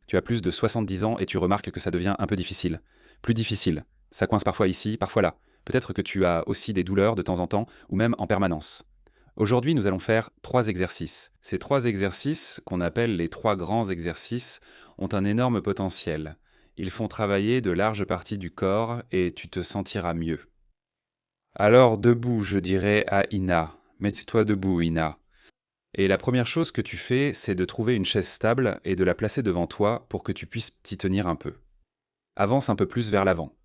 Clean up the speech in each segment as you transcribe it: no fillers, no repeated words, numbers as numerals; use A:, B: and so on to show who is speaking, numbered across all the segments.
A: Tu as plus de 70 ans et tu remarques que ça devient un peu difficile. Plus difficile. Ça coince parfois ici, parfois là. Peut-être que tu as aussi des douleurs de temps en temps, ou même en permanence. Aujourd'hui, nous allons faire 3 exercices. Ces 3 exercices, qu'on appelle les 3 grands exercices, ont un énorme potentiel. Ils font travailler de larges parties du corps et tu te sentiras mieux. Alors debout, je dirais à Ina. Mets-toi debout, Ina. Et la première chose que tu fais, c'est de trouver une chaise stable et de la placer devant toi pour que tu puisses t'y tenir un peu. Avance un peu plus vers l'avant.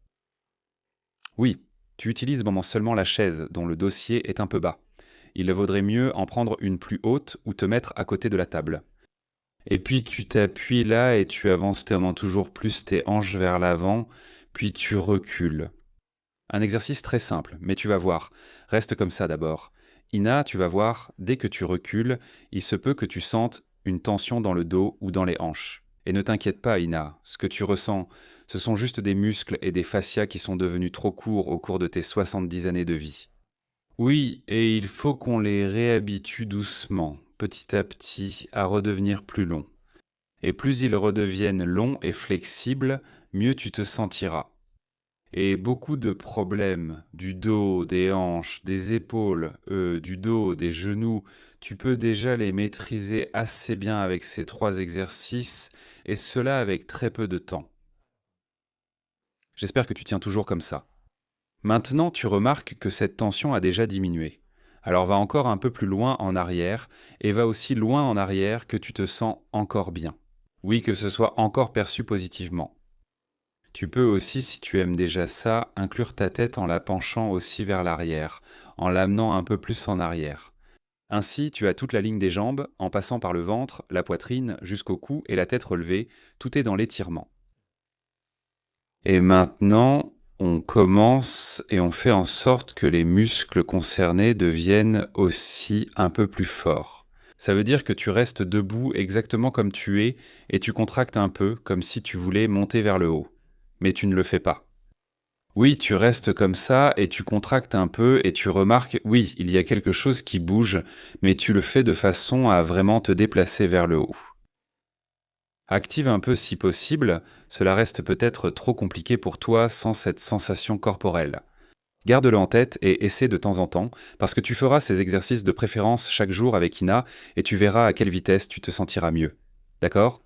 A: Oui, tu utilises seulement la chaise dont le dossier est un peu bas. Il vaudrait mieux en prendre une plus haute ou te mettre à côté de la table. Et puis tu t'appuies là et tu avances tellement toujours plus tes hanches vers l'avant, puis tu recules. Un exercice très simple, mais tu vas voir. Reste comme ça d'abord. Ina, tu vas voir, dès que tu recules, il se peut que tu sentes une tension dans le dos ou dans les hanches. Et ne t'inquiète pas, Ina, ce que tu ressens, ce sont juste des muscles et des fascias qui sont devenus trop courts au cours de tes 70 années de vie. Oui, et il faut qu'on les réhabitue doucement, petit à petit, à redevenir plus longs. Et plus ils redeviennent longs et flexibles, mieux tu te sentiras. Et beaucoup de problèmes du dos, des hanches, des épaules, du dos, des genoux, tu peux déjà les maîtriser assez bien avec ces 3 exercices, et cela avec très peu de temps. J'espère que tu tiens toujours comme ça. Maintenant, tu remarques que cette tension a déjà diminué. Alors va encore un peu plus loin en arrière, et va aussi loin en arrière que tu te sens encore bien. Oui, que ce soit encore perçu positivement. Tu peux aussi, si tu aimes déjà ça, inclure ta tête en la penchant aussi vers l'arrière, en l'amenant un peu plus en arrière. Ainsi, tu as toute la ligne des jambes, en passant par le ventre, la poitrine, jusqu'au cou et la tête relevée, tout est dans l'étirement. Et maintenant, on commence et on fait en sorte que les muscles concernés deviennent aussi un peu plus forts. Ça veut dire que tu restes debout exactement comme tu es et tu contractes un peu, comme si tu voulais monter vers le haut. Mais tu ne le fais pas. Oui, tu restes comme ça et tu contractes un peu et tu remarques, oui, il y a quelque chose qui bouge, mais tu le fais de façon à vraiment te déplacer vers le haut. Active un peu si possible, cela reste peut-être trop compliqué pour toi sans cette sensation corporelle. Garde-le en tête et essaie de temps en temps, parce que tu feras ces exercices de préférence chaque jour avec Ina et tu verras à quelle vitesse tu te sentiras mieux. D'accord ?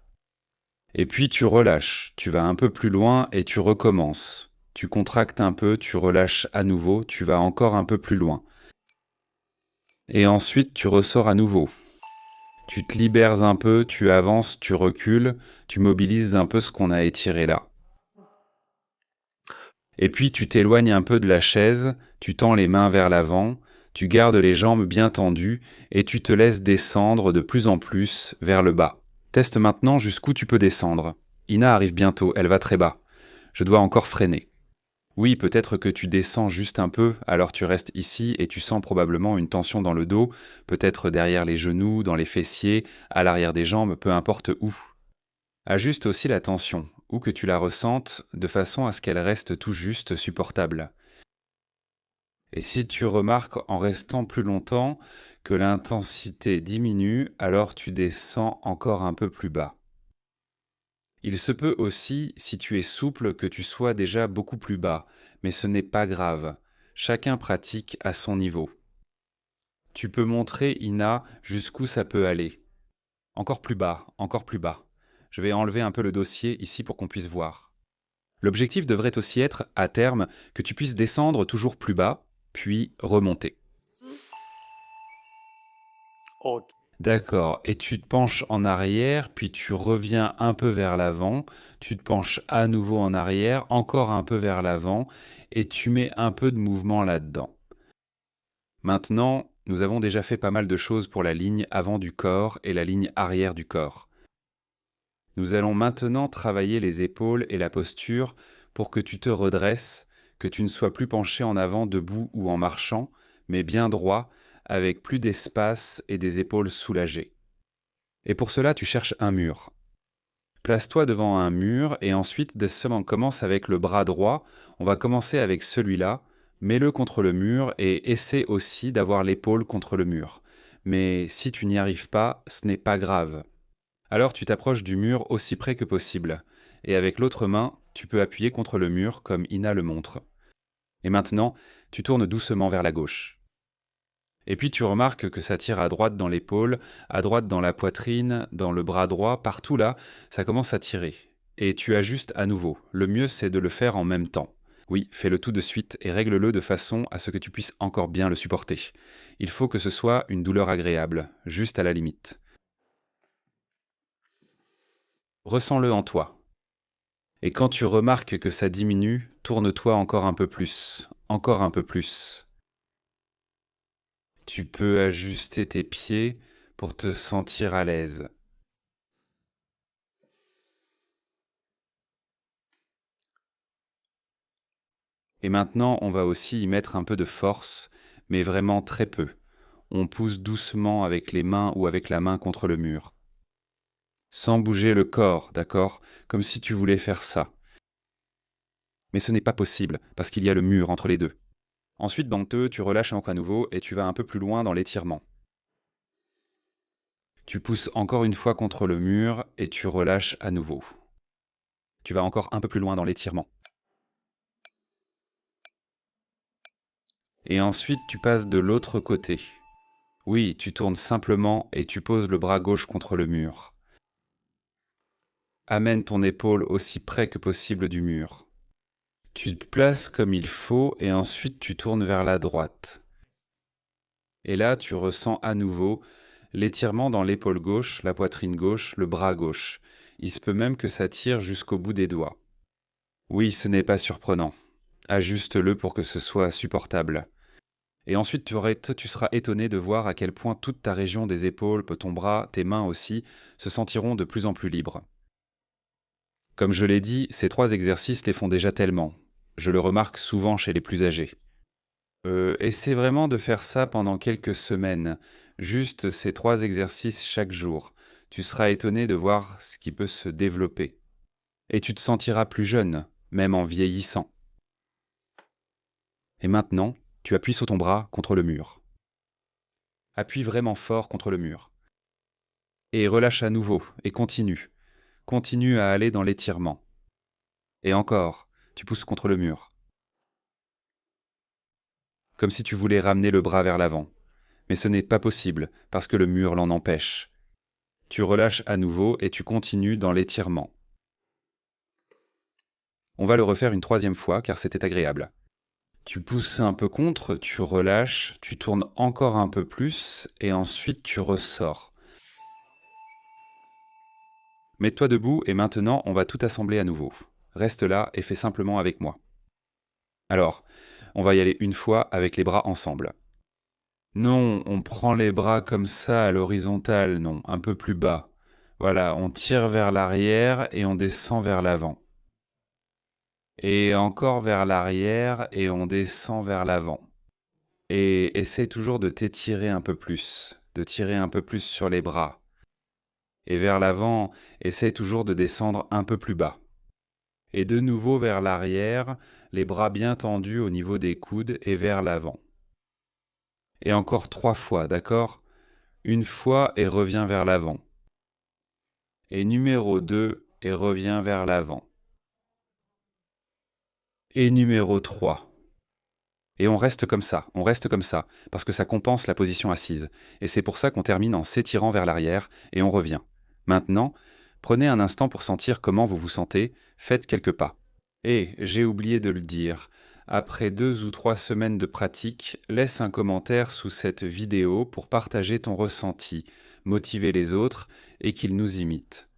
A: Et puis tu relâches, tu vas un peu plus loin et tu recommences. Tu contractes un peu, tu relâches à nouveau, tu vas encore un peu plus loin. Et ensuite tu ressors à nouveau. Tu te libères un peu, tu avances, tu recules, tu mobilises un peu ce qu'on a étiré là. Et puis tu t'éloignes un peu de la chaise, tu tends les mains vers l'avant, tu gardes les jambes bien tendues et tu te laisses descendre de plus en plus vers le bas. Teste maintenant jusqu'où tu peux descendre. Ina arrive bientôt, elle va très bas. Je dois encore freiner. Oui, peut-être que tu descends juste un peu, alors tu restes ici et tu sens probablement une tension dans le dos, peut-être derrière les genoux, dans les fessiers, à l'arrière des jambes, peu importe où. Ajuste aussi la tension, où que tu la ressentes, de façon à ce qu'elle reste tout juste supportable. Et si tu remarques en restant plus longtemps que l'intensité diminue, alors tu descends encore un peu plus bas. Il se peut aussi, si tu es souple, que tu sois déjà beaucoup plus bas, mais ce n'est pas grave. Chacun pratique à son niveau. Tu peux montrer, Ina, jusqu'où ça peut aller. Encore plus bas, encore plus bas. Je vais enlever un peu le dossier ici pour qu'on puisse voir. L'objectif devrait aussi être, à terme, que tu puisses descendre toujours plus bas, puis remonter.
B: Ok.
A: D'accord, et tu te penches en arrière, puis tu reviens un peu vers l'avant, tu te penches à nouveau en arrière, encore un peu vers l'avant, et tu mets un peu de mouvement là-dedans. Maintenant, nous avons déjà fait pas mal de choses pour la ligne avant du corps et la ligne arrière du corps. Nous allons maintenant travailler les épaules et la posture pour que tu te redresses, que tu ne sois plus penché en avant debout ou en marchant, mais bien droit, avec plus d'espace et des épaules soulagées. Et pour cela, tu cherches un mur. Place-toi devant un mur et ensuite, dès ce moment, commence avec le bras droit. On va commencer avec celui-là. Mets-le contre le mur et essaie aussi d'avoir l'épaule contre le mur. Mais si tu n'y arrives pas, ce n'est pas grave. Alors tu t'approches du mur aussi près que possible, et avec l'autre main, tu peux appuyer contre le mur comme Ina le montre. Et maintenant, tu tournes doucement vers la gauche. Et puis tu remarques que ça tire à droite dans l'épaule, à droite dans la poitrine, dans le bras droit, partout là, ça commence à tirer. Et tu ajustes à nouveau. Le mieux, c'est de le faire en même temps. Oui, fais-le tout de suite et règle-le de façon à ce que tu puisses encore bien le supporter. Il faut que ce soit une douleur agréable, juste à la limite. Ressens-le en toi. Et quand tu remarques que ça diminue, tourne-toi encore un peu plus, encore un peu plus. Tu peux ajuster tes pieds pour te sentir à l'aise. Et maintenant, on va aussi y mettre un peu de force, mais vraiment très peu. On pousse doucement avec les mains ou avec la main contre le mur. Sans bouger le corps, d'accord? Comme si tu voulais faire ça. Mais ce n'est pas possible, parce qu'il y a le mur entre les deux. Ensuite, dans tu relâches encore à nouveau et tu vas un peu plus loin dans l'étirement. Tu pousses encore une fois contre le mur et tu relâches à nouveau. Tu vas encore un peu plus loin dans l'étirement. Et ensuite, tu passes de l'autre côté. Oui, tu tournes simplement et tu poses le bras gauche contre le mur. Amène ton épaule aussi près que possible du mur. Tu te places comme il faut et ensuite tu tournes vers la droite. Et là, tu ressens à nouveau l'étirement dans l'épaule gauche, la poitrine gauche, le bras gauche. Il se peut même que ça tire jusqu'au bout des doigts. Oui, ce n'est pas surprenant. Ajuste-le pour que ce soit supportable. Et ensuite, tu seras étonné de voir à quel point toute ta région des épaules, ton bras, tes mains aussi, se sentiront de plus en plus libres. Comme je l'ai dit, ces 3 exercices les font déjà tellement. Je le remarque souvent chez les plus âgés. Essaie vraiment de faire ça pendant quelques semaines, juste ces 3 exercices chaque jour. Tu seras étonné de voir ce qui peut se développer. Et tu te sentiras plus jeune, même en vieillissant. Et maintenant, tu appuies sur ton bras contre le mur. Appuie vraiment fort contre le mur. Et relâche à nouveau, et continue. Continue à aller dans l'étirement. Et encore, tu pousses contre le mur. Comme si tu voulais ramener le bras vers l'avant. Mais ce n'est pas possible, parce que le mur l'en empêche. Tu relâches à nouveau et tu continues dans l'étirement. On va le refaire une 3e fois, car c'était agréable. Tu pousses un peu contre, tu relâches, tu tournes encore un peu plus, et ensuite tu ressors. Mets-toi debout et maintenant on va tout assembler à nouveau. Reste là et fais simplement avec moi. Alors, on va y aller une fois avec les bras ensemble. Non, on prend les bras comme ça à l'horizontale, non, un peu plus bas. Voilà, on tire vers l'arrière et on descend vers l'avant. Et encore vers l'arrière et on descend vers l'avant. Et essaie toujours de t'étirer un peu plus, de tirer un peu plus sur les bras. Et vers l'avant, essaie toujours de descendre un peu plus bas. Et de nouveau vers l'arrière, les bras bien tendus au niveau des coudes et vers l'avant. Et encore 3 fois, d'accord? Une fois et reviens vers l'avant. Et numéro 2 et reviens vers l'avant. Et numéro 3. Et on reste comme ça, parce que ça compense la position assise. Et c'est pour ça qu'on termine en s'étirant vers l'arrière et on revient. Maintenant, prenez un instant pour sentir comment vous vous sentez, faites quelques pas. Et j'ai oublié de le dire, après 2 ou 3 semaines de pratique, laisse un commentaire sous cette vidéo pour partager ton ressenti, motiver les autres et qu'ils nous imitent.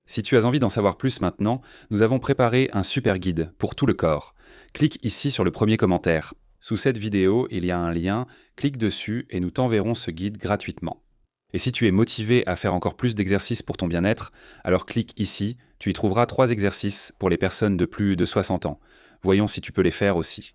A: Si tu as envie d'en savoir plus maintenant, nous avons préparé un super guide pour tout le corps. Clique ici sur le premier commentaire. Sous cette vidéo, il y a un lien, clique dessus et nous t'enverrons ce guide gratuitement. Et si tu es motivé à faire encore plus d'exercices pour ton bien-être, alors clique ici, tu y trouveras 3 exercices pour les personnes de plus de 60 ans. Voyons si tu peux les faire aussi.